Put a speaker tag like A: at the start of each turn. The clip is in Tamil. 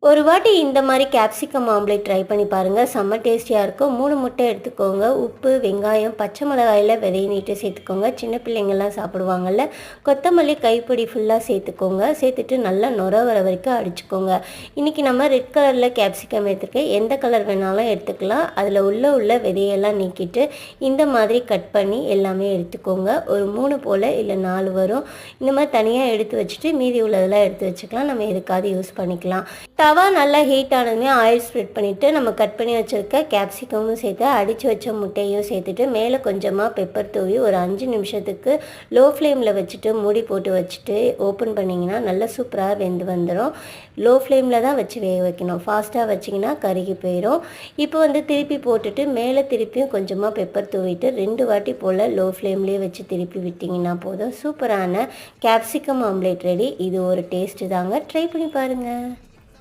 A: ஒரு வாட்டி இந்த மாதிரி கேப்சிகம் ஆம்லேட் ட்ரை பண்ணி பாருங்கள். செம்ம டேஸ்டியாக இருக்கும். 3 முட்டை எடுத்துக்கோங்க. உப்பு, வெங்காயம், பச்சை மிளகாயில் விதைய நீட்டு சேர்த்துக்கோங்க. சின்ன பிள்ளைங்கள்லாம் சாப்பிடுவாங்கள்ல. கொத்தமல்லி கைப்பிடி ஃபுல்லாக சேர்த்துக்கோங்க. சேர்த்துட்டு நல்லா நுர வர வரைக்கும் அடிச்சுக்கோங்க. இன்றைக்கி நம்ம ரெட் கலரில் கேப்சிகம் எடுத்துருக்கேன். எந்த கலர் வேணாலும் எடுத்துக்கலாம். அதில் உள்ள விதையெல்லாம் நீக்கிட்டு இந்த மாதிரி கட் பண்ணி எல்லாமே எடுத்துக்கோங்க. ஒரு 3 போல் இல்லை 4 வரும். இந்த மாதிரி தனியாக எடுத்து வச்சுட்டு மீதி உள்ளதெல்லாம் எடுத்து வச்சுக்கலாம். நம்ம எதுக்காவது யூஸ் பண்ணிக்கலாம். தவா நல்லா ஹீட் ஆனதுமே ஆயில் ஸ்ப்ரெட் பண்ணிவிட்டு நம்ம கட் பண்ணி வச்சுருக்க கேப்சிகமும் சேர்த்து அடித்து வச்ச முட்டையும் சேர்த்துட்டு மேலே கொஞ்சமாக பெப்பர் தூவி ஒரு 5 நிமிஷத்துக்கு லோ ஃப்ளேமில் வச்சுட்டு மூடி போட்டு வச்சுட்டு ஓப்பன் பண்ணிங்கன்னா நல்லா சூப்பராக வெந்து வந்துடும். லோ ஃப்ளேமில் தான் வச்சு வேக வைக்கணும். ஃபாஸ்ட்டாக வச்சிங்கன்னா கருகி போயிடும். இப்போ திருப்பி போட்டுட்டு மேலே திருப்பியும் கொஞ்சமாக பெப்பர் தூவிட்டு 2 வாட்டி போல் லோ ஃப்ளேம்லேயே வச்சு திருப்பி விட்டிங்கன்னா போதும். சூப்பரான கேப்சிகம் ஆம்லேட் ரெடி. இது ஒரு டேஸ்ட்டு தாங்க. ட்ரை பண்ணி பாருங்கள்.